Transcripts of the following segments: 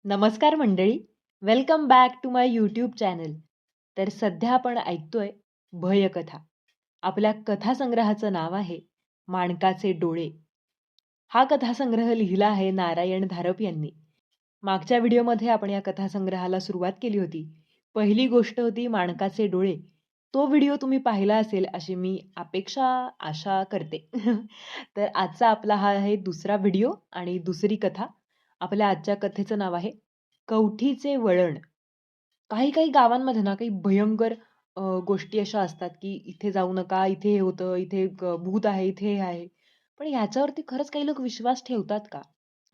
नमस्कार मंडळी, welcome back to my YouTube channel. तर सध्या आपण ऐकतोय भयकथा. आपल्या कथासंग्रहाचं नाव आहे माणकाचे डोळे. हा कथासंग्रह लिहिला आहे नारायण धारप यांनी. मागच्या व्हिडिओमध्ये आपण या कथासंग्रहाला सुरुवात केली होती. पहिली गोष्ट होती माणकाचे डोळे. तो व्हिडिओ तुम्ही पाहिला असेल अशी मी आशा करते. तर आजचा आपला हा आहे दुसरा व्हिडिओ आणि दुसरी कथा. आपल्या आजच्या कथेचं नाव आहे कवठीचे वळण. काही काही गावांमध्ये ना काही भयंकर गोष्टी अशा असतात की इथे जाऊ नका, इथे हे होतं, इथे भूत आहे, इथे हे आहे. पण ह्याच्यावरती खरंच काही लोक विश्वास ठेवतात का?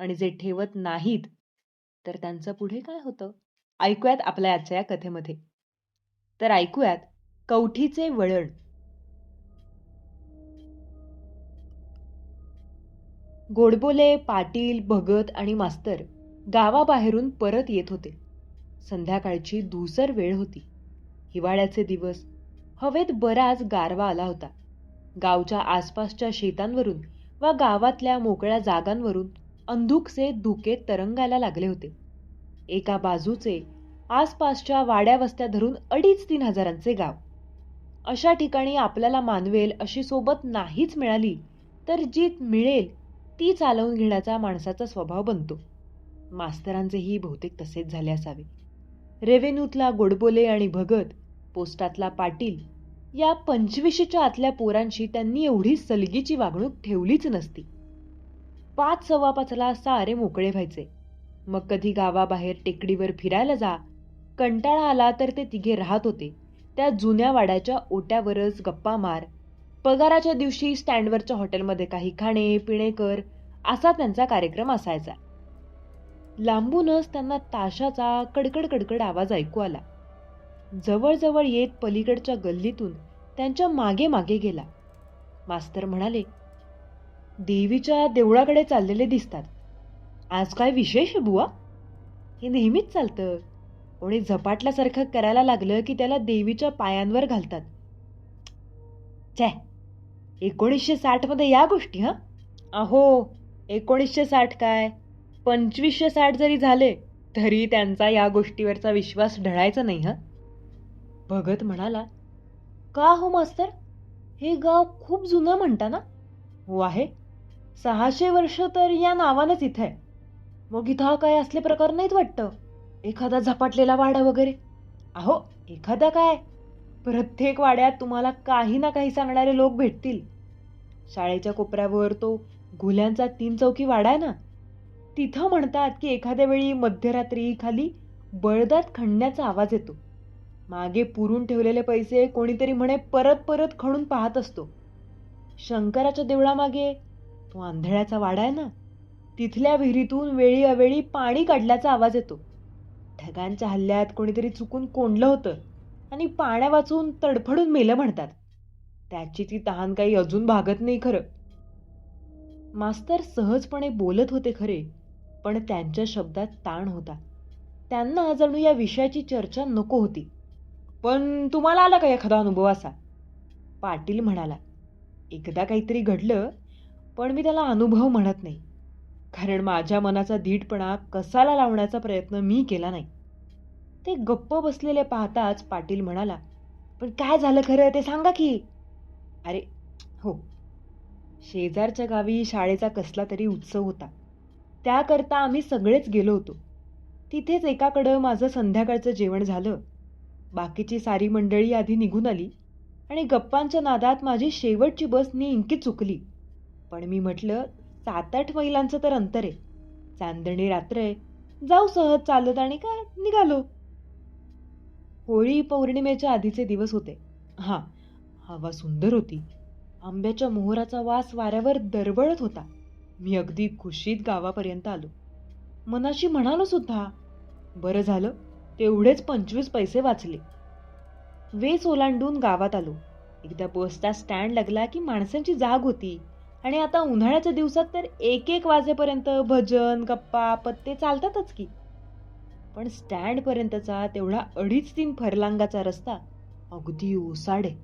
आणि जे ठेवत नाहीत तर त्यांचं पुढे काय होतं? ऐकूयात आपल्या आजच्या या कथेमध्ये. तर ऐकूयात कवठीचे वळण. गोडबोले, पाटील, भगत आणि मास्तर गावाबाहेरून परत येत होते. संध्याकाळची धूसर वेळ होती. हिवाळ्याचे दिवस. हवेत बराच गारवा आला होता. गावच्या आसपासच्या शेतांवरून व गावातल्या मोकळ्या जागांवरून अंधुकसे धुके तरंगायला लागले होते. एका बाजूचे आसपासच्या वाड्या वस्त्या धरून 2,500-3 हजारांचे गाव. अशा ठिकाणी आपल्याला मानवेल अशी सोबत नाहीच मिळाली तर जी मिळेल ती चालवून घेण्याचा माणसाचा स्वभाव बनतो. मास्तरांचेही बहुतेक तसेच झाले असावे. रेव्हेन्यूतला गोडबोले आणि भगत, पोस्टातला पाटील या 25च्या आतल्या पोरांशी त्यांनी एवढी सलगीची वागणूक ठेवलीच नसती. 5:15ला सारे मोकळे व्हायचे. मग कधी गावाबाहेर टेकडीवर फिरायला जा, कंटाळा आला तर ते तिघे राहत होते त्या जुन्या वाड्याच्या ओट्यावरच गप्पा मार. पगाराच्या दिवशी स्टँडवरच्या हॉटेलमध्ये काही खाणे पिणे कर, असा त्यांचा कार्यक्रम असायचा. लांबूनच त्यांना ताशाचा कडकड कडकड आवाज ऐकू आला. जवळजवळ येत पलीकडच्या गल्लीतून त्यांच्या मागे मागे गेला. मास्तर म्हणाले, देवीच्या देवळाकडे चाललेले दिसतात. आज काय विशेष बुवा? हे नेहमीच चालतं. कोणी झपाटल्यासारखं करायला लागलं की त्याला देवीच्या पायांवर घालतात. छे, 1960 मध्ये या गोष्टी हा? अहो, 1960 काय 2560 जरी झाले तरी त्यांचा या गोष्टीवरचा विश्वास ढळायचा नाही हा. भगत म्हणाला, का हो मास्तर, हे गाव खूप जुनं म्हणता ना? हो आहे, 600 वर्ष तर या नावानंच इथं आहे. मग इथं काय असले प्रकार नाहीत वाटतं? एखादा झपाटलेला वाडा वगैरे? अहो, एखादा काय, प्रत्येक वाड्यात तुम्हाला काही ना काही सांगणारे लोक भेटतील. शाळेच्या कोपऱ्यावर तो घुल्यांचा 3 चौकी वाडा आहे ना, तिथं म्हणतात की एखाद्या वेळी मध्यरात्री खाली बळदात खणण्याचा आवाज येतो. मागे पुरून ठेवलेले पैसे कोणीतरी म्हणे परत परत खणून पाहत असतो. शंकराच्या देवळामागे तो आंधळ्याचा वाडा आहे ना, तिथल्या विहिरीतून वेळी अवेळी पाणी काढल्याचा आवाज येतो. ढगांच्या हल्ल्यात कोणीतरी चुकून कोंडलं होतं आणि पाण्या वाचून तडफडून मेलं म्हणतात. त्याची ती तहान काही अजून भागत नाही खरं. मास्तर सहजपणे बोलत होते खरे, पण त्यांच्या शब्दात ताण होता. त्यांना जणू या विषयाची चर्चा नको होती. पण तुम्हाला आला का एखादा अनुभव असा? पाटील म्हणाला, एकदा काहीतरी घडलं, पण मी त्याला अनुभव म्हणत नाही. कारण माझ्या मनाचा धीटपणा कसाला लावण्याचा प्रयत्न मी केला नाही. ते गप्प बसलेले पाहताच पाटील म्हणाला, पण काय झालं खरं ते सांगा की. अरे हो, शेजारच्या गावी शाळेचा कसला तरी उत्सव होता. त्याकरता आम्ही सगळेच गेलो होतो. तिथेच एकाकडं माझं संध्याकाळचं जेवण झालं. बाकीची सारी मंडळी आधी निघून आली आणि गप्पांच्या नादात माझी शेवटची बस नेमकी चुकली. पण मी म्हटलं, 7-8 मैलांचं तर अंतर आहे, चांदणी रात्र आहे, जाऊ सहज चालत आणि काय निघालो. होळी पौर्णिमेच्या आधीचे दिवस होते. हा, हवा सुंदर होती. आंब्याच्या मोहराचा वास वाऱ्यावर दरवळत होता. मी अगदी खुशीत गावापर्यंत आलो. मनाशी म्हणालो सुद्धा, बरं झालं तेवढेच 25 पैसे वाचले. वेस ओलांडून गावात आलो. एकदा बसचा स्टँड लागला की माणसांची जाग होती आणि आता उन्हाळ्याच्या दिवसात तर 1-1 वाजेपर्यंत भजन गप्पा पत्ते चालतातच की. पण स्टँड पर्यंतचा तेवढा 2.5-3 फरलांगाचा रस्ता अगदी ओसाड आहे.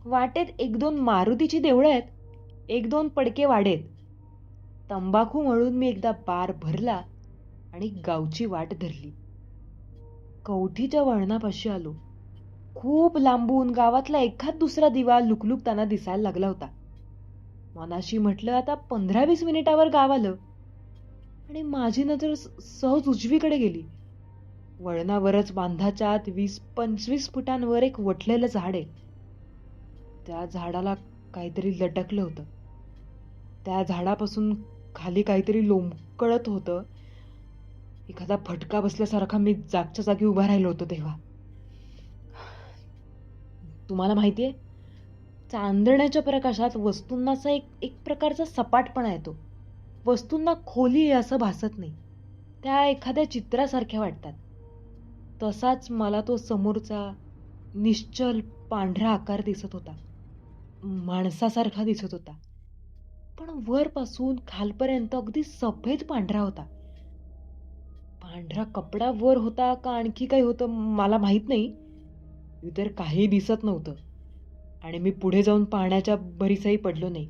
वाटेत 1-2 मारुतीची देवळं आहेत, 1-2 पडके वाडे आहेत. तंबाखू मळून मी एकदा बार भरला आणि गावची वाट धरली. कवठीच्या वळणापाशी आलो. खूप लांबून गावातला एखाद दुसरा दिवा लुकलुकताना दिसायला लागला होता. मनाशी म्हटलं आता 15-20 मिनिटावर गाव आलं आणि माझी नजर सहज उजवीकडे गेली. वळणावरच बांधाच्या आत 20-25 फुटांवर एक वटलेलं झाड आहे. त्या झाडाला काहीतरी लटकलं होतं. त्या झाडापासून खाली काहीतरी लोंबकळत होतं. एखादा फटका बसल्यासारखा मी जागच्या जागी उभा राहिलो होतो तेव्हा. तुम्हाला माहितीये, चांदण्याच्या प्रकाशात वस्तूंना असा एक एक प्रकारचा सपाटपणा येतो. वस्तूंना खोली आहे असं भासत नाही. त्या एखाद्या चित्रासारख्या वाटतात. तसाच मला तो समोरचा निश्चल पांढरा आकार दिसत होता. माणसासारखा दिसत होता. पण वरपासून खालपर्यंत अगदी सफेद पांढरा होता. पांढरा कपडा वर होता का आणखी काही होतं मला माहित नाही. इतर काही दिसत नव्हतं आणि मी पुढे जाऊन पाहण्याच्या भरीसही पडलो नाही.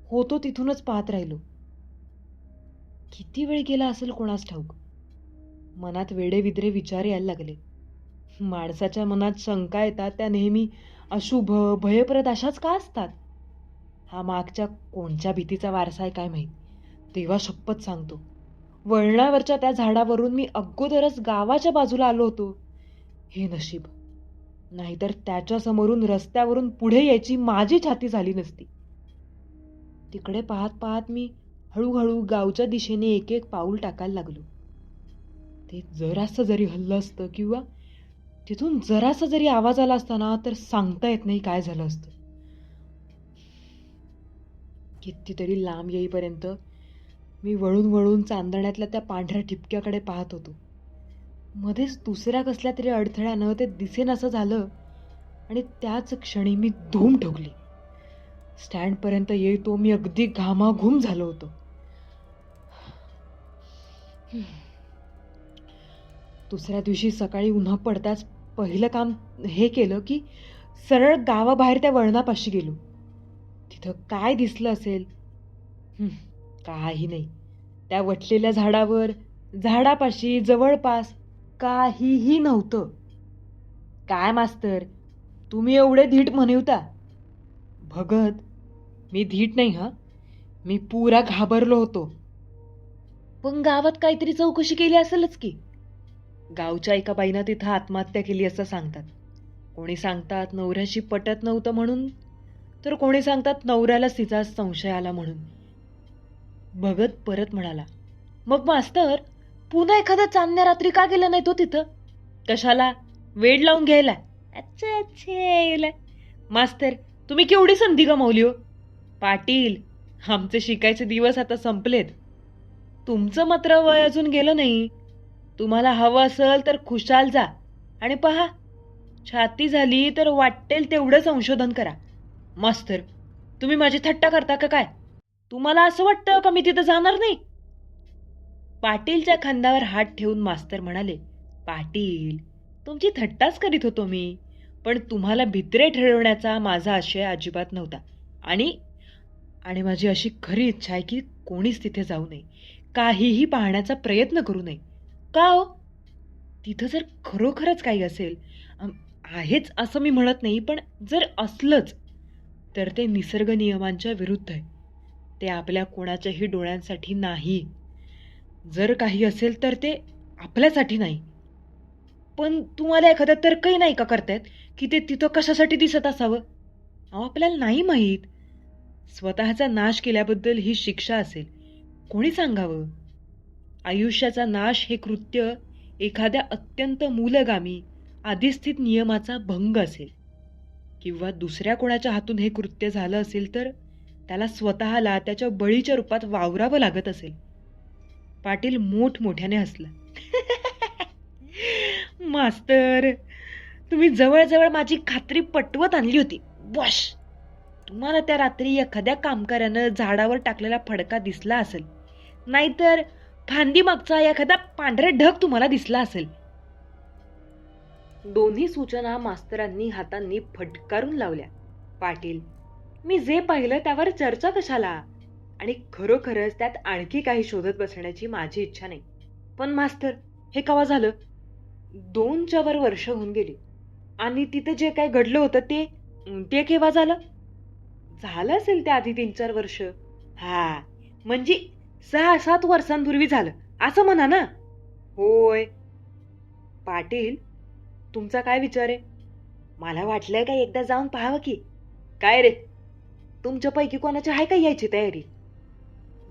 होतो तिथूनच पाहत राहिलो. किती वेळ गेला असेल कोणास ठाऊक. मनात वेडेविद्रे विचार यायला लागले. माणसाच्या मनात शंका येतात त्या नेहमी अशुभ भयप्रद अशाच का असतात? हा मागच्या कोणत्या भीतीचा वारसा आहे काय माहीत. तेव्हा शपथ सांगतो, वळणावरच्या त्या झाडावरून मी अगोदरच गावाच्या बाजूला आलो होतो. हे नशीब, नाहीतर त्याच्या समोरून रस्त्यावरून पुढे यायची माझी छाती झाली नसती. तिकडे पाहत पाहत मी हळूहळू गावच्या दिशेने एक एक पाऊल टाकायला लागलो. ते जरासं जरी हल्लं असतं किंवा तिथून जरासा जरी आवाज आला असता ना तर सांगता येत नाही काय झालं असतं. कितीतरी लांब येईपर्यंत मी वळून वळून चांदण्यातल्या त्या पांढऱ्या ठिपक्याकडे पाहत होतो. मध्येच दुसऱ्या कसल्या तरी अडथळ्यानं ते दिसेनासं झालं आणि त्याच क्षणी मी धूम ठोकली. स्टँडपर्यंत येतो मी अगदी घामाघूम झालो होतो. दुसऱ्या दिवशी सकाळी उन्हा पडताच पहिलं काम हे केलं की सरळ गावाबाहेर त्या वळणापाशी गेलो. तिथं काय दिसलं असेल? काही नाही. त्या वटलेल्या झाडावर, झाडापाशी जवळपास काहीही नव्हतं. काय मास्तर, तुम्ही एवढे धीट म्हणिवता? भगत, मी धीट नाही हा. मी पुरा घाबरलो होतो. पण गावात काहीतरी चौकशी केली असेलच की. गावच्या एका बाईनं तिथं आत्महत्या केली असं सांगतात. कोणी सांगतात नवऱ्याशी पटत नव्हतं म्हणून, तर कोणी सांगतात नवऱ्यालाच तिचा संशय आला म्हणून. भगत परत म्हणाला, मग मास्तर पुन्हा एखादा चांदण्या रात्री का गेला नाही तो तिथं? कशाला? वेड लावून घ्यायला? अच्छा अच्छा. मास्तर तुम्ही केवढी संधी गमावली हो. पाटील, आमचे शिकायचे दिवस आता संपलेत. तुमचं मात्र वय अजून गेलं नाही. तुम्हाला हवं असेल तर खुशाल जा आणि पहा, छाती झाली तर वाटेल तेवढं संशोधन करा. मास्तर तुम्ही माझी थट्टा करता का काय? तुम्हाला असं वाटतं का मी तिथं जाणार नाही? पाटीलच्या खांद्यावर हात ठेवून मास्तर म्हणाले, पाटील तुमची थट्टाच करीत होतो मी, पण तुम्हाला भित्रे ठरवण्याचा माझा आशय अजिबात नव्हता. आणि माझी अशी खरी इच्छा आहे की कोणीच तिथे जाऊ नये, काहीही पाहण्याचा प्रयत्न करू नये. का हो? तिथं जर खरोखरच काही असेल, आहेच असं मी म्हणत नाही, पण जर असलंच तर ते निसर्ग नियमांच्या विरुद्ध आहे. ते आपल्या कोणाच्याही डोळ्यांसाठी नाही. जर काही असेल तर ते आपल्यासाठी नाही. पण तुम्हाला एखादा तर्कही नाही का करतायत की ते तिथं कशासाठी दिसत असावं? अहो आपल्याला नाही माहीत. स्वतःचा नाश केल्याबद्दल ही शिक्षा असेल, कोणी सांगावं? आयुष्याचा नाश हे कृत्य एखाद्या अत्यंत मूलगामी आधिस्थित नियमाचा भंग असेल, किंवा दुसऱ्या कोणाच्या हातून हे कृत्य झालं असेल तर त्याला स्वतःला त्याच्या बळीच्या रूपात वावरावं लागत असेल. पाटील मोठमोठ्याने हसला. मास्तर तुम्ही जवळजवळ माझी खात्री पटवत आणली होती. बॉश, तुम्हाला त्या रात्री एखाद्या कामगारानं झाडावर टाकलेला फडका दिसला असेल, नाहीतर फांदी मागचा एखादा पांढरा ढग तुम्हाला दिसला असेल. दोन्ही सूचना मास्तरांनी हातांनी फटकारून लावल्या. पाटील, मी जे पाहिलं त्यावर चर्चा कशाला? आणि खरोखरच त्यात आणखी काही शोधत बसण्याची माझी इच्छा नाही. पण मास्तर, हे केव्हा झालं? 2च्या वर वर्ष होऊन गेली. आणि तिथे जे काय घडलं होतं ते केव्हा झालं? झालं असेल त्या आधी 3-4 वर्ष. हा, म्हणजे 6-7 वर्षांपूर्वी झालं असं म्हणा ना. होय. पाटील, तुमचा काय विचार आहे? मला वाटलंय का एकदा जाऊन पाहावं की. काय रे, तुमच्यापैकी कोणाची आहे का यायची तयारी?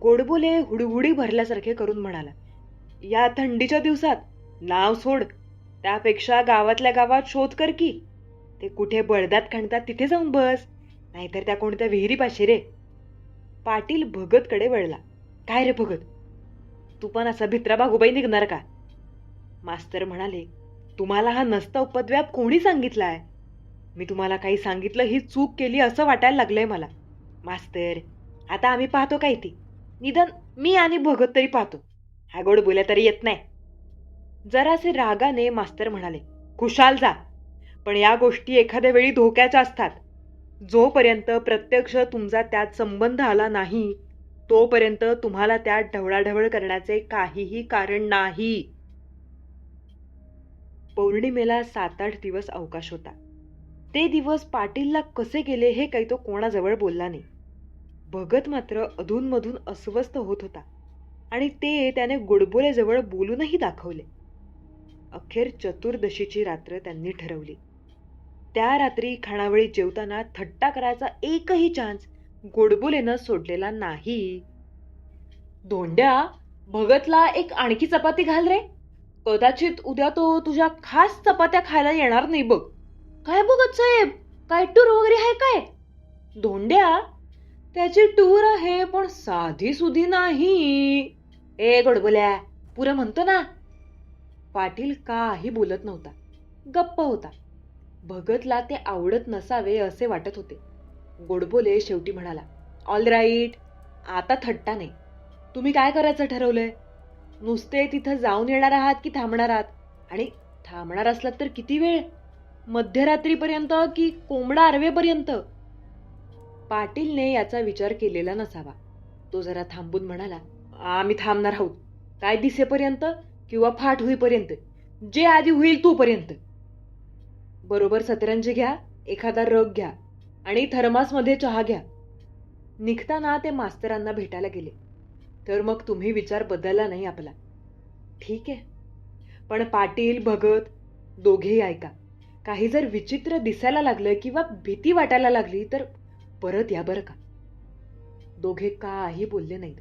गोडबोले हुडहुडी भरल्यासारखे करून म्हणाला, या थंडीच्या दिवसात नाव सोड, त्यापेक्षा गावातल्या गावात शोध कर की. ते कुठे बळदात खणतात तिथे जाऊन बस, नाहीतर त्या कोणत्या विहिरीपाशी रे. पाटील भगतकडे वळला. काय रे भगत, तू पण असा भित्रा भागूबाई निघणार का? मास्तर म्हणाले, तुम्हाला हा नसता उपद्व्याप कोणी सांगितलाय? मी तुम्हाला काही सांगितलं ही चूक केली असं वाटायला लागलंय मला. मास्तर, आता आम्ही पाहतो काय ती, निदान मी आणि भगत तरी पाहतो. हा गोड बोल्या तरी येत नाही. जरासे रागाने मास्तर म्हणाले, खुशाल जा, पण या गोष्टी एखाद्या वेळी धोक्याच्या असतात. जोपर्यंत प्रत्यक्ष तुमचा त्यात संबंध आला नाही तोपर्यंत तुम्हाला त्यात ढवळाढवळ करण्याचे काहीही कारण नाही. पौर्णिमेला 7-8 दिवस अवकाश होता. ते दिवस पाटीलला कसे गेले हे काही तो कोणाजवळ बोलला नाही. भगत मात्र अधूनमधून अस्वस्थ होत होता आणि ते त्याने गोडबोलेजवळ बोलूनही दाखवले. अखेर चतुर्दशीची रात्र त्यांनी ठरवली. त्या रात्री खानावळीत जेवताना थट्टा करायचा एकही चान्स गोडबोलेनं सोडलेला नाही. धोंड्या, भगतला एक आणखी चपाती घाल रे. कदाचित उद्या तो तुझ्या खास चपात्या खायला येणार नाही बघ. काय भगत साहेब, काय टूर वगैरे आहे काय? धोंड्या, त्याची टूर आहे पण साधी सुधी नाही. ए गोडबोल्या, पुरं म्हणतो ना. पाटील काही बोलत नव्हता, गप्प होता. भगतला ते आवडत नसावे असे वाटत होते. गोडबोले शेवटी म्हणाला, ऑल राईट, आता थट्टा नाही. तुम्ही काय करायचं ठरवलंय? नुसते तिथं जाऊन येणार आहात की थांबणार आहात? आणि थांबणार असलात तर किती वेळ? मध्यरात्रीपर्यंत की कोंबडा आरवेपर्यंत? पाटीलने याचा विचार केलेला नसावा. तो जरा थांबून म्हणाला, आम्ही थांबणार आहोत, काय दिसेपर्यंत किंवा फाट होईपर्यंत, जे आधी होईल तोपर्यंत. बरोबर सतरंजी घ्या, एखादा रग घ्या आणि थर्मासमध्ये चहा घ्या. निघताना ते मास्तरांना भेटायला गेले. तर मग तुम्ही विचार बदलला नाही आपला. ठीक आहे, पण पाटील, भगत दोघेही ऐका. काही जर विचित्र दिसायला लागलं किंवा भीती वाटायला लागली तर परत या बरं का. दोघे काही बोलले नाहीत.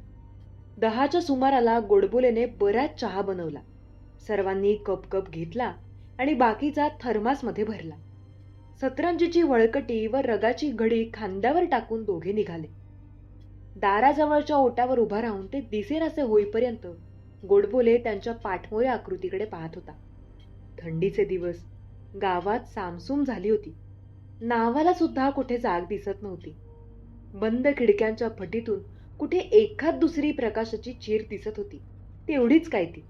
10च्या सुमाराला गोडबोलेने बराच चहा बनवला. सर्वांनी कप कप घेतला आणि बाकीचा थर्मासमध्ये भरला. सतरंजीची वळकटी व रगाची घडी खांद्यावर टाकून दोघे निघाले. दाराजवळच्या ओट्यावर उभा राहून ते दिसेनासे होईपर्यंत गोडबोले त्यांच्या पाठमोऱ्या आकृतीकडे पाहत होता. थंडीचे दिवस, गावात सामसूम झाली होती. नावाला सुद्धा कुठे जाग दिसत नव्हती. बंद खिडक्यांच्या फटीतून कुठे एखाद दुसरी प्रकाशाची चीर दिसत होती, तेवढीच काय ती.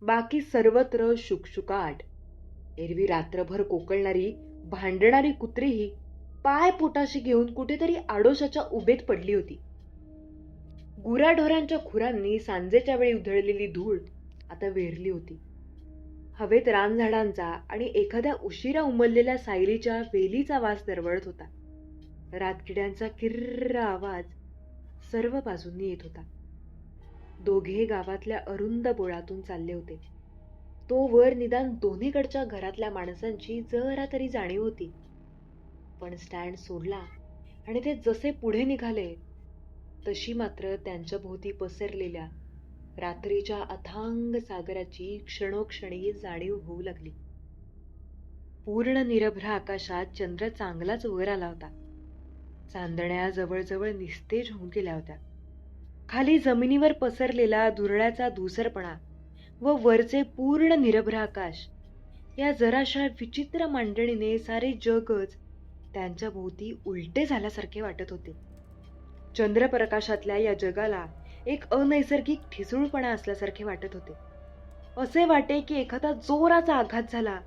बाकी सर्वत्र शुकशुकाट. एरवी रात्रभर कोकळणारी भांडणारी कुत्रीही पाय पोटाशी घेऊन कुठेतरी आडोशाच्या उभेत पडली होती. गुराढोरांच्या खुरांनी सांजेच्या वेळी उधळलेली धूळ आता वेरली होती. हवेत रानझाडांचा आणि एखाद्या उशिरा उमललेल्या सायलीच्या वेलीचा वास दरवळत होता. रातकिड्यांचा किर्र आवाज सर्व बाजूंनी येत होता. दोघे गावातल्या अरुंद बोळातून चालले होते. तो वर निदान दोन्हीकडच्या घरातल्या माणसांची जरा तरी जाणीव होती. पण स्टँड सोडला आणि ते जसे पुढे निघाले तशी मात्र त्यांच्या भोवती पसरलेल्या रात्रीच्या अथांग सागराची क्षणोक्षणी जाणीव होऊ लागली. पूर्ण निरभ्र आकाशात चंद्र चांगलाच वर आला होता. चांदण्या जवळजवळ निस्तेज होऊन गेल्या होत्या. खाली जमिनीवर पसरलेला धुरळ्याचा धुसरपणा व वरचे पूर्ण निरभ्र आकाश या जराशा विचित्र मांडणीने सारे जगच त्यांच्या भोवती उलटे झाल्यासारखे वाटत होते. चंद्रप्रकाशातल्या या जगाला एक अनैसर्गिक ठिसूळपणा असल्यासारखे वाटत होते. असे वाटे की एखादा जोराचा आघात झाला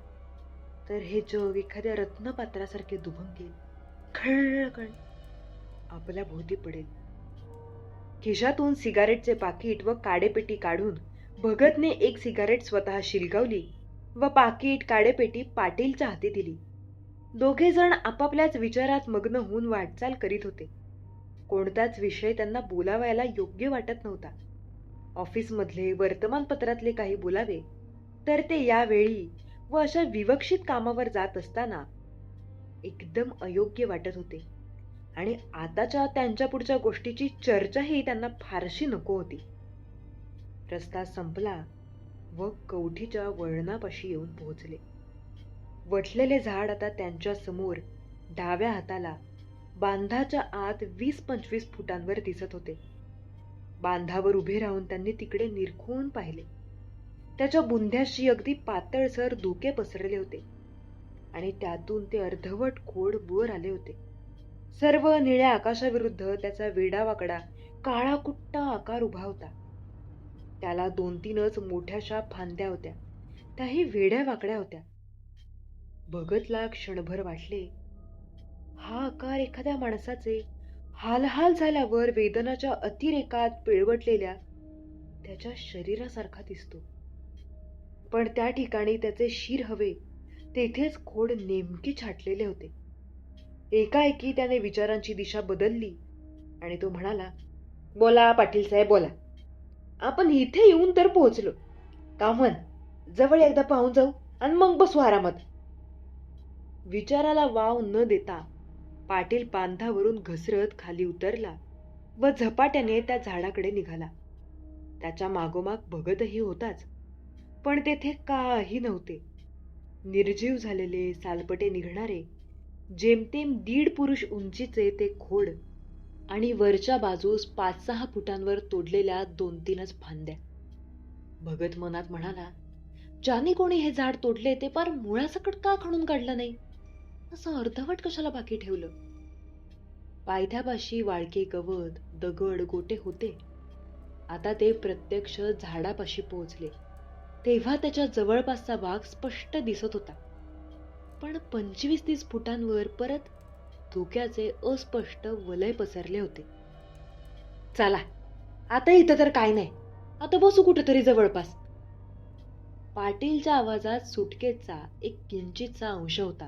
तर हे जग एखाद्या रत्नपात्रासारखे दुभंगेल, खळखळ आपल्या भोवती पडेल. खिशातून सिगारेटचे पाकिट व काडेपेटी काढून भगतने एक सिगारेट स्वतः शिलगावली व पाकिट काडेपेटी पाटीलच्या हाती दिली. दोघे जण आपापल्याच विचारात मग्न होऊन वाटचाल करीत होते. कोणताच विषय त्यांना बोलावायला योग्य वाटत नव्हता. ऑफिसमधले वर्तमानपत्रातले काही बोलावे तर ते यावेळी व अशा विवक्षित कामावर जात असताना एकदम अयोग्य वाटत होते. आणि आताच्या त्यांच्या पुढच्या गोष्टीची चर्चाही त्यांना फारशी नको होती. रस्ता संपला व कवठीच्या वळणापाशी येऊन पोहोचले. वटलेले झाड आता त्यांच्या समोर डाव्या हाताला बांधाच्या आत 20-25 फुटांवर दिसत होते. बांधावर उभे राहून त्यांनी तिकडे निरखून पाहिले. त्याच्या बुंध्याशी अगदी पातळसर धुके पसरले होते आणि त्यातून ते अर्धवट खोड वर आले होते. सर्व निळ्या आकाशाविरुद्ध त्याचा वेडावाकडा काळा कुट्टा आकार उभा होता. त्याला 2-3च मोठ्याशा फांद्या होत्या, त्याही वेड्या वाकड्या होत्या. भगतला क्षणभर वाटले, हा आकार एखाद्या माणसाचे हालहाल झाल्यावर वेदनाच्या अतिरेकात पिळवटलेल्या त्याच्या शरीरासारखा दिसतो. पण त्या ठिकाणी त्याचे शिर हवे तेथेच खोड नेमकी छाटलेले होते. एकाएकी त्याने विचारांची दिशा बदलली आणि तो म्हणाला, बोला पाटील साहेब बोला. आपण इथे येऊन तर पोहोचलो. का म्हण, जवळ एकदा पाहून जाऊ आणि मग बसू आरामात. विचाराला वाव न देता पाटील बांधावरून घसरत खाली उतरला व झपाट्याने त्या झाडाकडे निघाला. त्याच्या मागोमाग भगतही होताच, पण तेथे काही नव्हते. निर्जीव झालेले सालपटे निघणारे जेमतेम 1.5 पुरुष उंचीचे ते खोड आणि वरच्या बाजूस 5-6 फुटांवर तोडलेल्या 2-3च फांद्या. भगत मनात म्हणाला, ज्याने कोणी हे झाड तोडले ते पार मुळासकट का खणून काढलं नाही, असं अर्धवट कशाला बाकी ठेवलं. पायथ्यापाशी वाळके गवत, दगड, गोटे होते. आता ते प्रत्यक्ष झाडापाशी पोहोचले तेव्हा त्याच्या जवळपासचा भाग स्पष्ट दिसत होता. पण 25-30 फुटांवर परत धुक्याचे अस्पष्ट वलय पसरले होते. चला आता इथं तर काय नाही, आता बसू कुठेतरी जवळपास. पाटीलच्या आवाजात सुटकेचा एक किंचितचा अंश होता,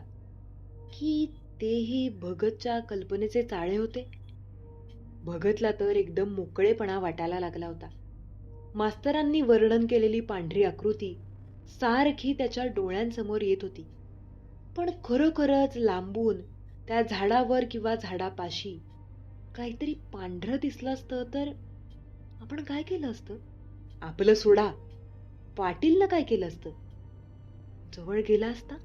की तेही भगतच्या कल्पनेचे चाळे होते. भगतला तर एकदम मोकळेपणा वाटायला लागला होता. मास्तरांनी वर्णन केलेली पांढरी आकृती सारखी त्याच्या डोळ्यांसमोर येत होती. पण खरोखरच लांबून त्या झाडावर किंवा झाडापाशी काहीतरी पांढरं दिसलं असतं तर आपण काय केलं असतं? आपलं सोडा, पाटीलनं काय केलं असतं? जवळ गेला असता,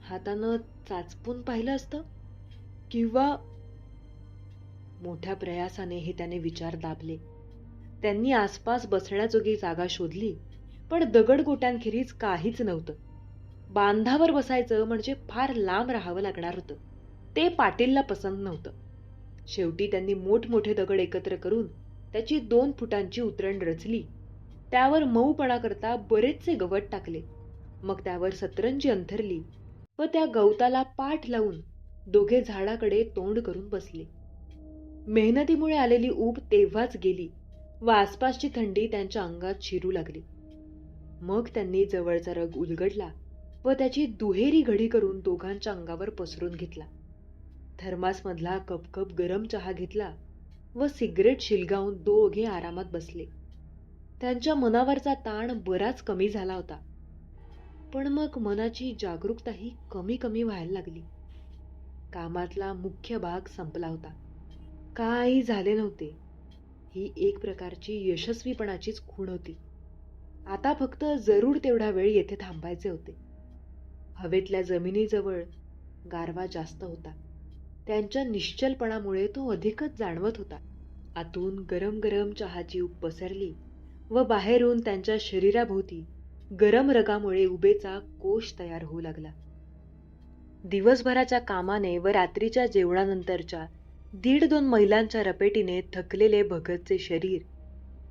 हातानं चाचपून पाहिलं असतं, किंवा मोठ्या प्रयासाने हे त्याने विचार दाबले. त्यांनी आसपास बसण्याजोगी जागा शोधली, पण दगडगोट्यांखेरीज काहीच नव्हतं. बांधावर बसायचं म्हणजे फार लांब राहावं लागणार होतं. ते पाटीलला पसंत नव्हतं. शेवटी त्यांनी मोठमोठे दगड एकत्र करून त्याची 2 फुटांची उतरण रचली. त्यावर मऊपणा करता बरेचसे गवत टाकले. मग त्यावर सतरंजी अंथरली व त्या गवताला पाठ लावून दोघे झाडाकडे तोंड करून बसले. मेहनतीमुळे आलेली ऊब तेव्हाच गेली व आसपासची थंडी त्यांच्या अंगात शिरू लागली. मग त्यांनी जवळचा रग उलगडला व त्याची दुहेरी घडी करून दोघांच्या अंगावर पसरून घेतला. थर्मासमधला कपकप गरम चहा घेतला व सिगरेट शिलगावून दोघे आरामात बसले. त्यांच्या मनावरचा ताण बराच कमी झाला होता. पण मग मनाची जागरूकताही कमी कमी व्हायला लागली. कामातला मुख्य भाग संपला होता. काही झाले नव्हते. ही एक प्रकारची यशस्वीपणाचीच खूण होती. आता फक्त जरूर तेवढा वेळ येथे थांबायचे होते. हवेतल्या जमिनीजवळ गारवा जास्त होता. त्यांच्या निश्चलपणामुळे तो अधिकच जाणवत होता. आतून गरम गरम चहाची ऊब पसरली व बाहेरून त्यांच्या शरीराभोवती गरम रगामुळे उभेचा कोश तयार होऊ लागला. दिवसभराच्या कामाने व रात्रीच्या जेवणानंतरच्या 1.5-2 मैलांच्या रपेटीने थकलेले भगतचे शरीर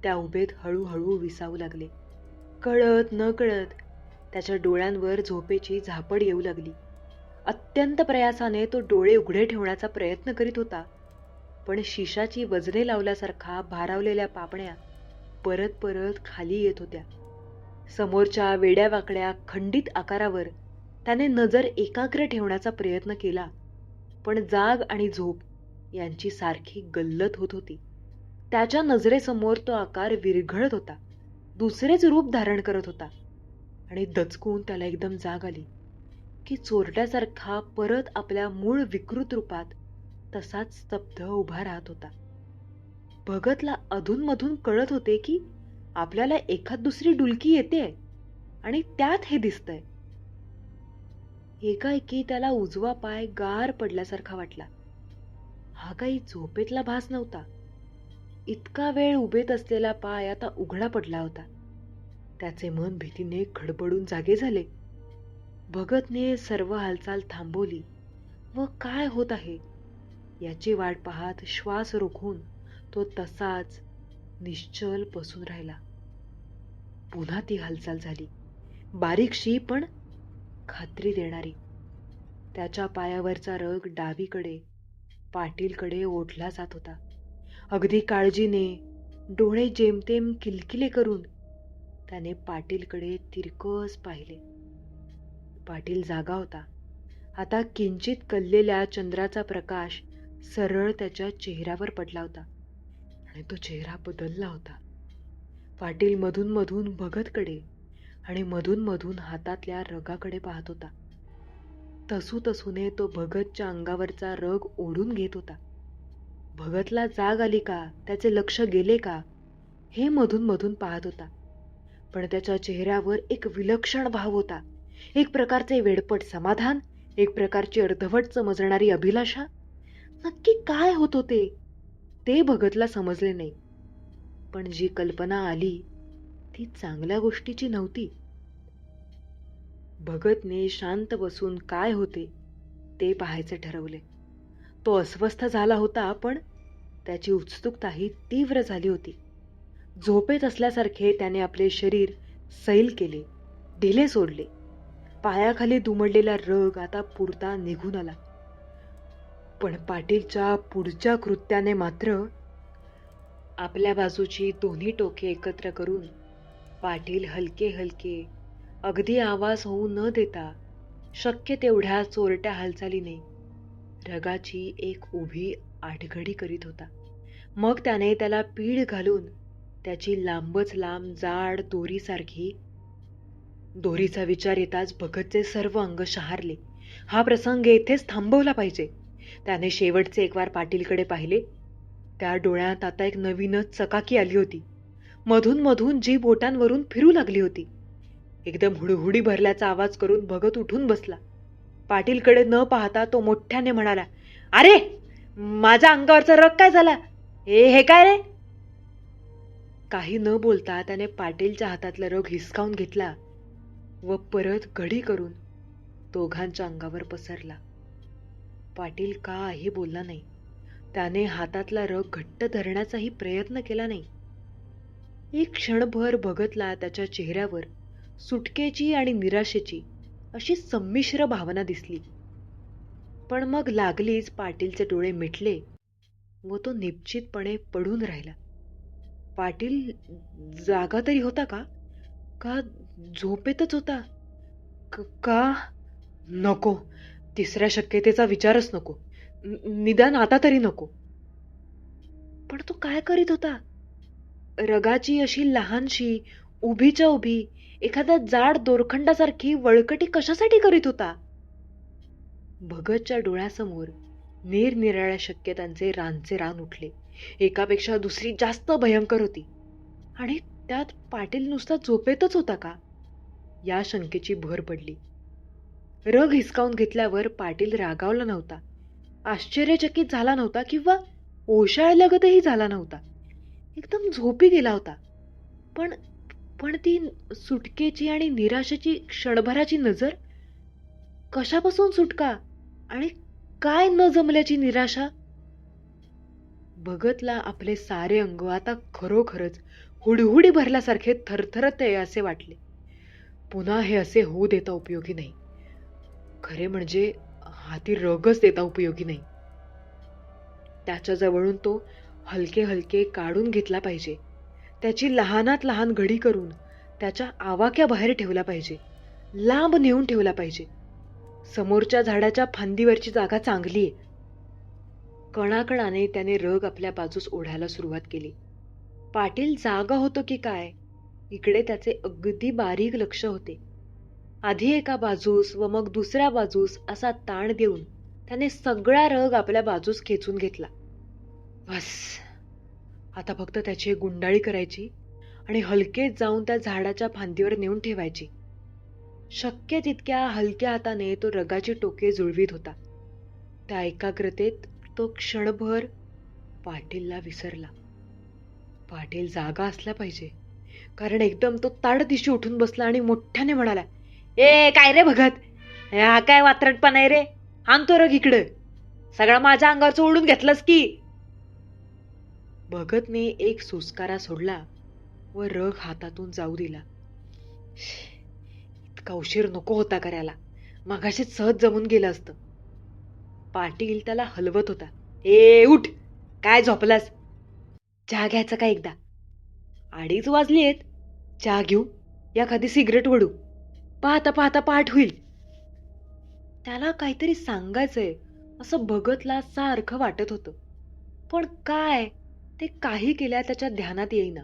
त्या उभेत हळूहळू विसावू लागले. कळत न कळत त्याच्या डोळ्यांवर झोपेची झापड येऊ लागली. अत्यंत प्रयासाने तो डोळे उघडे ठेवण्याचा प्रयत्न करीत होता, पण शिशाची वजने लावल्यासारखा भारावलेल्या पापण्या परत परत खाली येत होत्या. समोरच्या वेड्यावाकड्या खंडित आकारावर त्याने नजर एकाग्र ठेवण्याचा प्रयत्न केला, पण जाग आणि झोप यांची सारखी गल्लत होत होती. त्याच्या नजरेसमोर तो आकार विरघळत होता, दुसरेच रूप धारण करत होता. आणि दचकून त्याला एकदम जाग आली की चोरट्यासारखा परत आपल्या मूळ विकृत रूपात तसाच स्तब्ध उभा राहत होता. भगतला अधूनमधून कळत होते की आपल्याला एखाद दुसरी डुलकी येते आणि त्यात हे दिसतंय. एकाएकी त्याला उजवा पाय गार पडल्यासारखा वाटला. हा काही झोपेतला भास नव्हता. इतका वेळ उभेत असलेला पाय आता उघडा पडला होता. त्याचे मन भीतीने खडबडून जागे झाले. भगतने सर्व हालचाल थांबवली व काय होत आहे याची वाट पाहत श्वास रोखून तो तसाच निश्चल बसून राहिला. पुन्हा ती हालचाल झाली, बारीकशी पण खात्री देणारी. त्याच्या पायावरचा रग डावीकडे पाटीलकडे ओढला जात होता. अगदी काळजीने डोळे जेमतेम किलकिले करून त्याने पाटीलकडे तिरकस पाहिले. पाटील जागा होता. आता किंचित कललेल्या चंद्राचा प्रकाश सरळ त्याच्या चेहऱ्यावर पडला होता आणि तो चेहरा बदलला होता. पाटील मधून मधून भगतकडे आणि मधून मधून हातातल्या रगाकडे पाहत होता. तसूने तो भगतच्या अंगावरचा रग ओढून घेत होता. भगतला जाग आली का, त्याचे लक्ष गेले का, हे मधून मधून पाहत होता. पण त्याच्या चेहऱ्यावर एक विलक्षण भाव होता. एक प्रकारचे वेडपट समाधान, एक प्रकारची अर्धवट समजणारी अभिलाषा. नक्की काय होत होते ते भगतला समजले नाही. पण जी कल्पना आली ती चांगल्या गोष्टीची नव्हती. भगतने शांत बसून काय होते ते पाहायचे ठरवले. तो अस्वस्थ झाला होता, पण त्याची उत्सुकताही तीव्र झाली होती. झोपेत असल्यासारखे त्याने आपले शरीर सैल केले, ढिले सोडले. पायाखाली दुमडलेला रग आता पुरता निघून आला. पण पाटीलच्या पुढच्या कृत्याने मात्र आपल्या बाजूची दोन्ही टोके एकत्र करून पाटील हलके हलके, अगदी आवाज होऊ न देता, शक्य तेवढ्या चोरट्या हालचालीने रगाची एक उभी आठघडी करीत होता. मग त्याने त्याला पीळ घालून त्याची लांबच लांब जाड दोरीचा विचार येताच भगतचे सर्व अंग शहारले. हा प्रसंग येथेच थांबवला पाहिजे. त्याने शेवटचे एक वार पाटीलकडे पाहिले. त्या डोळ्यात आता एक नवीनच चकाकी आली होती. मधून मधून जीभ ओठांवरून फिरू लागली होती. एकदम हुडहुडी भरल्याचा आवाज करून भगत उठून बसला. पाटीलकडे न पाहता तो मोठ्याने म्हणाला, "अरे, माझ्या अंगावरचा रग काय झाला? हे काय रे?" काही न बोलता त्याने पाटीलच्या हातातला रग हिसकावून घेतला व परत घडी करून दोघांच्या अंगावर पसरला. पाटील काही बोलला नाही. त्याने हातातला रग घट्ट धरण्याचाही प्रयत्न केला नाही. एक क्षणभर भगतला त्याच्या चेहऱ्यावर सुटकेची आणि निराशेची अशी संमिश्र भावना दिसली. पण मग लागलीच पाटीलचे डोळे मिटले व तो निश्चितपणे पडून राहिला. पाटील जागा तरी होता का? का झोपेतच होता? का? नको, तिसऱ्या शक्यतेचा विचारच नको. निदान आता तरी नको. पण तो काय करीत होता? रगाची अशी लहानशी उभीच्या उभी एखाद्या जाड दोरखंडासारखी वळकटी कशासाठी करीत होता? भगतच्या डोळ्यासमोर निरनिराळ्या शक्यतांचे रानचे रान उठले. एकापेक्षा दुसरी जास्त भयंकर होती. आणि त्यात पाटील नुसता झोपेतच होता का, या शंकेची भर पडली. रग हिसकावून घेतल्यावर पाटील रागावला नव्हता, आश्चर्यचकित झाला नव्हता किंवा ओशाळल्यागतही झाला नव्हता. एकदम झोपी गेला होता. पण ती सुटकेची आणि निराशेची क्षणभराची नजर, कशापासून सुटका आणि काय न जमल्याची निराशा? भगतला आपले सारे अंग आता खरोखरच हुडहुडी भरल्यासारखे थरथरते असे वाटले. पुन्हा हे असे होऊ देता उपयोगी नाही. खरे म्हणजे हाती रगच देता उपयोगी नाही. त्याच्या जवळून तो हलके हलके काढून घेतला पाहिजे. त्याची लहानात लहान घडी करून त्याच्या आवाक्याबाहेर ठेवला पाहिजे, लांब नेऊन ठेवला पाहिजे. समोरच्या झाडाच्या फांदीवरची जागा चांगली आहे. कणाकणाने त्याने रग आपल्या बाजूस ओढायला सुरुवात केली. पाटील जागा होतो की काय, इकडे त्याचे अगदी बारीक लक्ष होते. आधी एका बाजूस व मग दुसऱ्या बाजूस असा ताण देऊन त्याने सगळा रग आपल्या बाजूस खेचून घेतला. बस, आता फक्त त्याची एक गुंडाळी करायची आणि हलकेच जाऊन त्या झाडाच्या फांदीवर नेऊन ठेवायची. शक्य तितक्या हलक्या हाताने तो रगाची टोके जुळवीत होता. त्या एकाग्रतेत तो क्षणभर पाटीलला विसरला. पाटील जागा असला पाहिजे, कारण एकदम तो ताडदिशी उठून बसला आणि मोठ्याने म्हणाला, ए काय रे भगत, हा काय वात्रटपणा आहे रे, आणतो रग इकडं, सगळा माझ्या अंगावरचं ओढून घेतलंस की. भगतने एक सुस्कारा सोडला व रग हातातून जाऊ दिला. इतका उशीर नको होता करायला, मगाशी सहज जमून गेलं असतं. पाटील त्याला हलवत होता. ए उठ, काय झोपलास, चहा घ्यायचा का एकदा, 2:30 वाजलेत, चहा घेऊ, एखादी सिगरेट वडू, पाहता पाहता पाठ होईल. त्याला काहीतरी सांगायचंय असं भगतला सारखं वाटत होतं, पण काय ते काही केल्या त्याच्या ध्यानात येईना.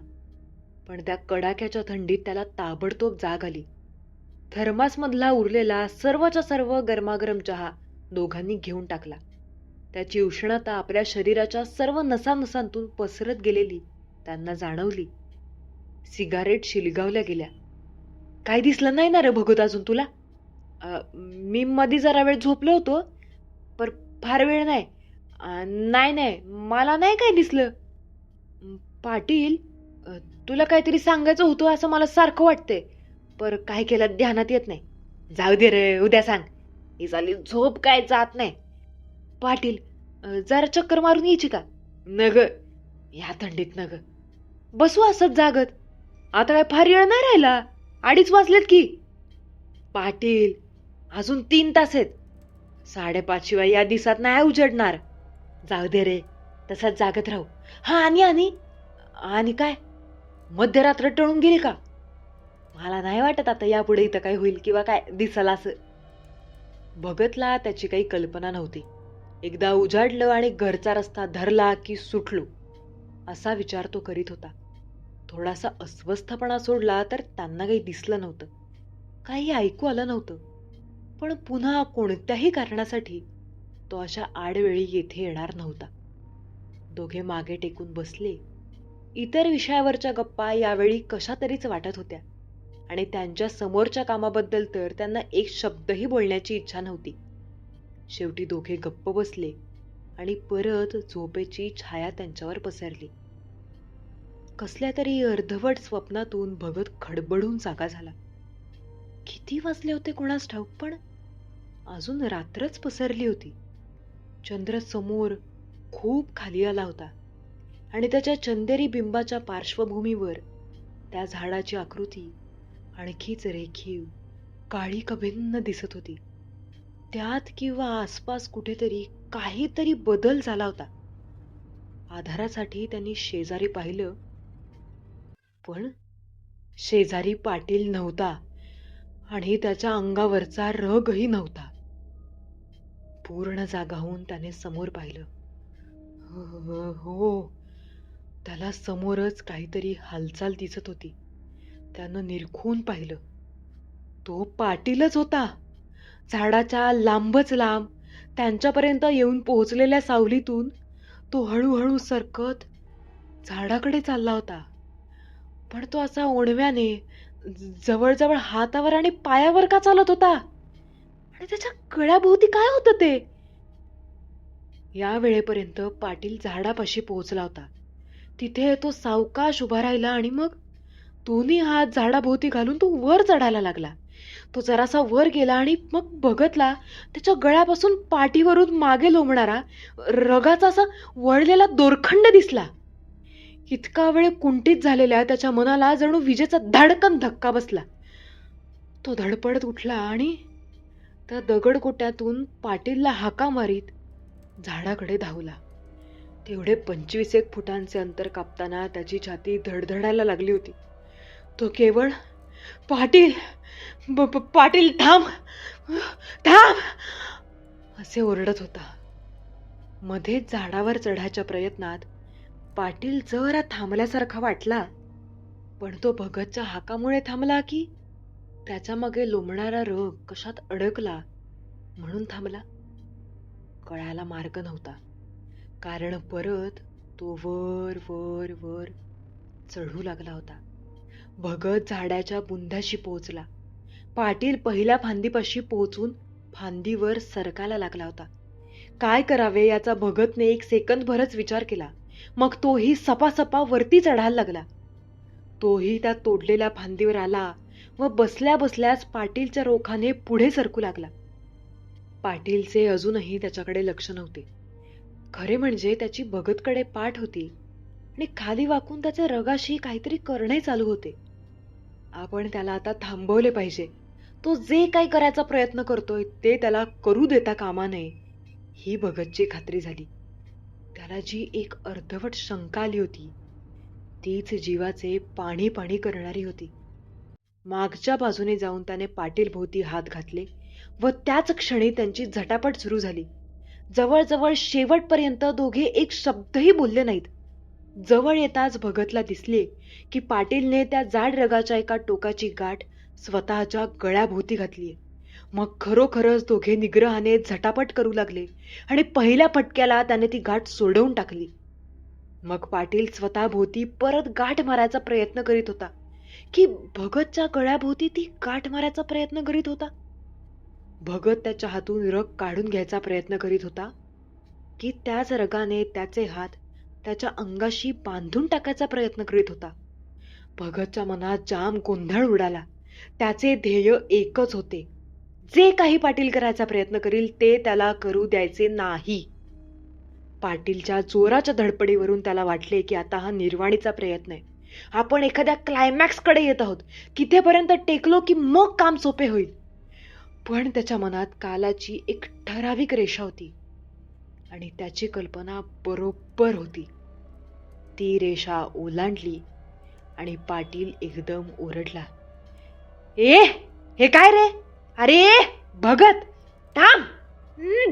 पण त्या कडाक्याच्या थंडीत त्याला ताबडतोब जाग आली. थर्मासमधला उरलेला सर्वच्या सर्व गरमागरम चहा दोघांनी घेऊन टाकला. त्याची उष्णता आपल्या शरीराच्या सर्व नसानसांतून पसरत गेलेली त्यांना जाणवली. सिगारेट शिलगावल्या गेल्या. काय दिसलं नाही ना रे भगत अजून तुला? मी मध्ये जरा वेळ झोपलो होतो, पर फार वेळ नाही. नाही नाही, मला नाही काय दिसलं. पाटील, तुला काहीतरी सांगायचं होतं असं मला सारखं वाटतंय, पर काय केलं ध्यानात येत नाही. जाऊ दे रे, उद्या सांग, ही झाली झोप काय जात नाही. पाटील, जरा चक्कर मारून यायची का? नग, या थंडीत नग, बसू असत जागत, आता काय फार वेळ नाही राहिला, 2:30 वाजलेत की. पाटील, अजून 3 तास आहेत, 5:30 शिवाय या दिवसात नाही उजडणार. जाऊ दे रे, तसाच जागत राहू. हा, आणि काय, मध्यरात्र टळून गेली का? मला नाही वाटत आता यापुढे इथं काय होईल किंवा काय दिसल असं. भगतला त्याची काही कल्पना नव्हती. एकदा उजाडलं आणि घरचा रस्ता धरला की सुटलो, असा विचार तो करीत होता. थोडासा अस्वस्थपणा सोडला तर त्यांना काही दिसलं नव्हतं, काही ऐकू आलं नव्हतं. पण पुन्हा कोणत्याही कारणासाठी तो अशा आडवेळी येथे येणार नव्हता. दोघे मागे टेकून बसले. इतर विषयावरच्या गप्पा यावेळी कशा तरीच वाटत होत्या आणि त्यांच्या समोरच्या कामाबद्दल तर त्यांना एक शब्दही बोलण्याची इच्छा नव्हती. शेवटी दोघे गप्प बसले आणि परत झोपेची छाया त्यांच्यावर पसरली. कसल्या तरी अर्धवट स्वप्नातून भगत खडबडून जागा झाला. किती वाजले होते कोणास ठाऊक, पण अजून रात्रच पसरली होती. चंद्र समोर खूप खाली आला होता आणि त्याच्या चंदेरी बिंबाच्या पार्श्वभूमीवर त्या झाडाची आकृती आणखीच रेखीव काळी कभिन्न दिसत होती. त्यात किंवा आसपास कुठेतरी काहीतरी बदल झाला होता. आधारासाठी त्यांनी शेजारी पाहिलं, पण शेजारी पाटील नव्हता आणि त्याच्या अंगावरचा रगही नव्हता. पूर्ण जागा होऊन त्याने समोर पाहिलं. हो, त्याला समोरच काहीतरी हालचाल दिसत होती. त्यानं निरखून पाहिलं, तो पाटीलच होता. झाडाच्या लांबच लांब त्यांच्यापर्यंत येऊन पोहोचलेल्या सावलीतून तो हळूहळू सरकत झाडाकडे चालला होता. पण तो असा ओणव्याने जवळजवळ हातावर आणि पायावर का चालत होता, आणि त्याच्या गळ्याभोवती काय होतं ते? या वेळेपर्यंत पाटील झाडापाशी पोहोचला होता. तिथे तो सावकाश उभा राहिला आणि मग दोन्ही हात झाडाभोवती घालून तो वर चढायला लागला. तो जरासा वर गेला आणि मग भगतला त्याच्या गळ्यापासून पाठीवरून मागे लोंबणारा रगाचा असा वळलेला दोरखंड दिसला. इतका वेळ कुंठित झालेल्या त्याच्या मनाला जणू विजेचा धडकन धक्का बसला. तो धडपडत उठला आणि त्या दगडगोट्यातून पाटीलला हाका मारीत झाडाकडे धावला. तेवढे 25 फुटांचे अंतर कापताना त्याची छाती धडधडायला लागली होती. तो केवळ पाटील पाटील थांब थांब असे ओरडत होता. मध्येच झाडावर चढायच्या प्रयत्नात पाटील जरा थांबल्यासारखा वाटला, पण तो भगतच्या हाकामुळे थांबला की त्याच्या मागे लोंबणारा रग कशात अडकला म्हणून थांबला? कळायला मार्ग नव्हता, कारण परत तो वर वर वर चढू लागला होता. भगत झाडाच्या बुंध्याशी पोहोचला. पाटील पहिल्या फांदीपाशी पोहोचून फांदीवर सरकायला लागला होता. काय करावे याचा भगतने 1 सेकंदभरच विचार केला. मग तोही सपासपा वरती चढायला लागला. तोही त्या तोडलेल्या फांदीवर आला व बसल्या बसल्याच पाटीलच्या रोखाने पुढे सरकू लागला. पाटीलचे अजूनही त्याच्याकडे लक्ष नव्हते. खरे म्हणजे त्याची भगतकडे पाठ होती आणि खाली वाकून त्याच्या रगाशी काहीतरी करणे चालू होते. आपण त्याला आता थांबवले पाहिजे. तो जे काही करायचा प्रयत्न करतोय ते त्याला करू देता कामा नये ही भगतची खात्री झाली. त्याला जी एक अर्धवट शंका आली होती तीच जीवाचे पाणी पाणी करणारी होती. मागच्या बाजूने जाऊन त्याने पाटील भोवती हात घातले व त्याच क्षणी त्यांची झटापट सुरू झाली. जवळजवळ शेवटपर्यंत दोघे एक शब्दही बोलले नाहीत. जवळ येताच भगतला दिसले की पाटीलने त्या जाड रगाच्या एका टोकाची गाठ स्वतःच्या गळ्याभोवती घातलीये. मग खरोखरच दोघे निग्रहाने झटापट करू लागले आणि पहिल्या फटक्याला त्याने ती गाठ सोडवून टाकली. मग पाटील स्वतःभोवती परत गाठ मारायचा प्रयत्न करीत होता की भगतच्या गळ्याभोवती ती गाठ मारायचा प्रयत्न करीत होता? भगत त्याच्या हातून रग काढून घ्यायचा प्रयत्न करीत होता की त्याच रगाने त्याचे हात त्याच्या अंगाशी बांधून टाकायचा प्रयत्न करीत होता? भगतच्या मनात जाम गोंधळ उडाला. त्याचे ध्येय एकच होते, जे काही पाटील करायचा प्रयत्न करील ते त्याला करू द्यायचे नाही. पाटीलच्या जोराच्या धडपडीवरून त्याला वाटले की आता हा निर्वाणीचा प्रयत्न आहे. आपण एखाद्या क्लायमॅक्स कडे येत आहोत. कितीपर्यंत टेकलो की मग काम सोपे होईल. पण त्याच्या मनात कालाची एक ठराविक रेषा होती आणि त्याची कल्पना बरोबर होती. ती रेषा ओलांडली आणि पाटील एकदम ओरडला, ए हे काय रे? अरे भगत थांब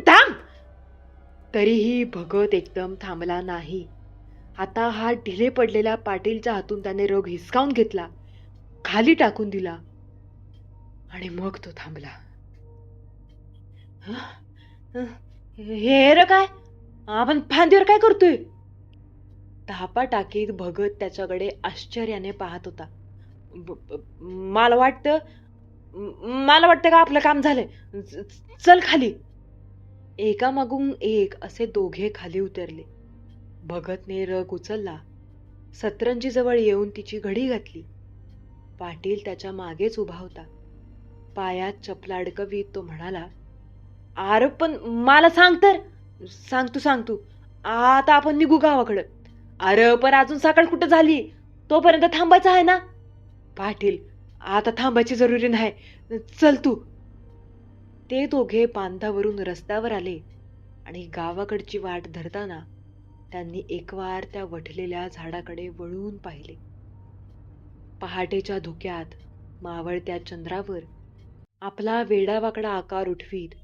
थांब. तरीही भगत एकदम थांबला नाही. आता हा ढिले पडलेल्या पाटीलच्या हातून त्याने रग हिसकावून घेतला, खाली टाकून दिला आणि मग तो थांबला. हे रे काय? आपण फांदीवर काय करतोय? धापा टाकीत भगत त्याच्याकडे आश्चर्याने पाहत होता. मला वाटतं का आपलं काम झालंय. चल खाली. एकामागून एक असे दोघे खाली उतरले. भगतने रग उचलला, सतरंजी जवळ येऊन तिची घडी घातली. पाटील त्याच्या मागेच उभा होता. पायात चपला अडकवीत तो म्हणाला, अरे पण मला सांग तर. सांगतो आता आपण निघू गावाकडं. अरे पण अजून सकाळ कुठं झाली? तोपर्यंत थांबायचं आहे ना? पाटील आता थांबायची जरुरी नाही, चल तू. ते दोघे बांधावरून रस्त्यावर आले आणि गावाकडची वाट धरताना त्यांनी एकवार त्या वठलेल्या झाडाकडे वळून पाहिले. पहाटेच्या धुक्यात मावळत्या चंद्रावर आपला वेडावाकडा आकार उठवीत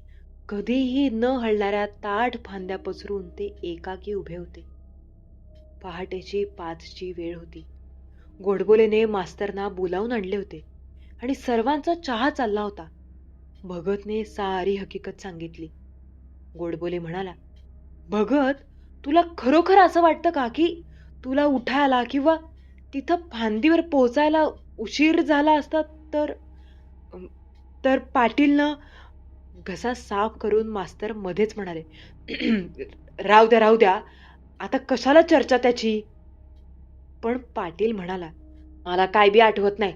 कधीही न हलणाऱ्या ताठ फांद्या पसरून ते एकाकी उभे होते. पहाटेची 5ची वेळ होती. गोडबोलेने मास्तरना बोलावून आणले होते आणि सर्वांचा चहा चालला होता. भगतने सारी हकीकत सांगितली. गोडबोले म्हणाला, भगत तुला खरोखर असं वाटतं का की तुला उठायला किंवा तिथं फांदीवर पोहोचायला उशीर झाला असता तर पाटीलनं? घसा साफ करून मास्तर मध्येच म्हणाले, राहू द्या आता कशाला चर्चा त्याची. पण पाटील म्हणाला, मला काय बी आठवत नाही.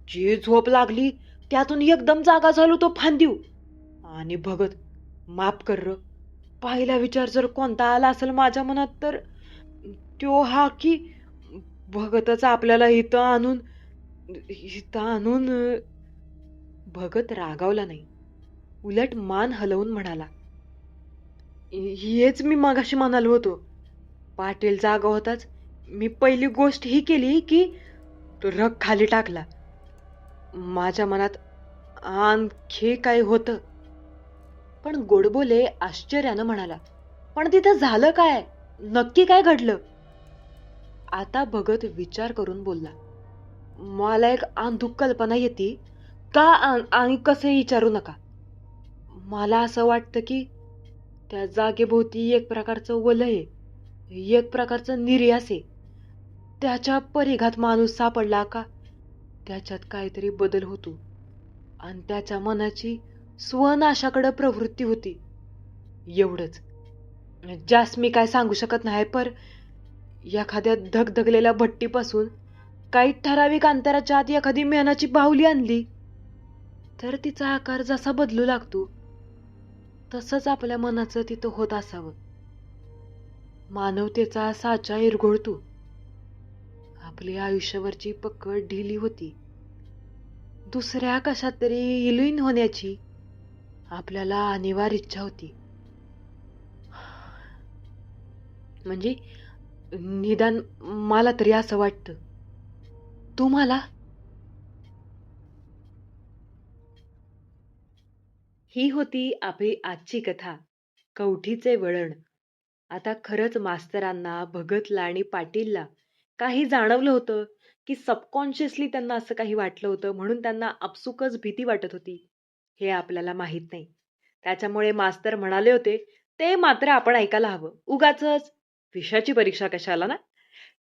जी झोप लागली त्यातून एकदम जागा झालो तो फांदीव. आणि भगत माफ कर र. पहिला विचार जर कोणता आला असेल माझ्या मनात तर तो हा की भगतच आपल्याला इथं आणून. भगत रागावला नाही, उलट मान हलवून म्हणाला, हेच मी मागाशी म्हणालो होतो. पाटील जागा होताच मी पहिली गोष्ट ही केली की तो रग खाली टाकला. माझ्या मनात आणखी काय होतं, पण गोडबोले आश्चर्यानं म्हणाला, पण तिथं झालं काय? नक्की काय घडलं? आता भगत विचार करून बोलला, मला एक अंधुक कल्पना येते. का आणि कसं विचारू नका. मला असं वाटतं की त्या जागेभोवती एक प्रकारचं वलय आहे, एक प्रकारचं निर्यास आहे. त्याच्या परिघात माणूस सापडला का त्याच्यात काहीतरी बदल होतो आणि त्याच्या मनाची स्वनाशाकडे प्रवृत्ती होती. एवढंच. जास्त मी काय सांगू शकत नाही, पर एखाद्या धगधगलेल्या भट्टीपासून काही ठराविक अंतराच्या आत एखादी मेणाची बाहुली आणली तर तिचा आकार जसा बदलू लागतो तसंच आपल्या मनाचं तिथं होत असावं. मानवतेचा साचा इरघळतो. आपली आयुष्यावरची पकड ढिली होती. दुसऱ्या कशात तरी विलीन होण्याची आपल्याला अनिवार्य इच्छा होती. म्हणजे निदान मला तरी असं वाटतं. तुम्हाला? ही होती आपली आजची कथा, कवठीचे वळण. आता खरंच मास्तरांना, भगतला आणि पाटीलला काही जाणवलं होतं की सबकॉन्शियसली त्यांना असं काही वाटलं होतं म्हणून त्यांना आपसुकच भीती वाटत होती, हे आपल्याला माहित नाही. त्याच्यामुळे मास्तर म्हणाले होते ते मात्र आपण ऐकायला हवं. उगाचच विषयाची परीक्षा कशाला ना.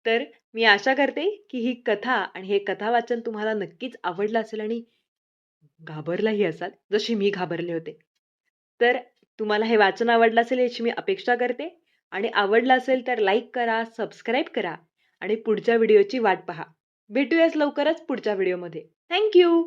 तर मी आशा करते की ही कथा आणि हे कथा वाचन तुम्हाला नक्कीच आवडलं असेल आणि घाबरलाही असाल, जशी मी घाबरले होते. तर तुम्हाला हे वाचन आवडलं असेल याची मी अपेक्षा करते आणि आवडलं असेल तर लाईक करा, सबस्क्राईब करा आणि पुढच्या व्हिडिओची वाट पहा. भेटूयाच लवकरच पुढच्या व्हिडिओमध्ये. Thank you.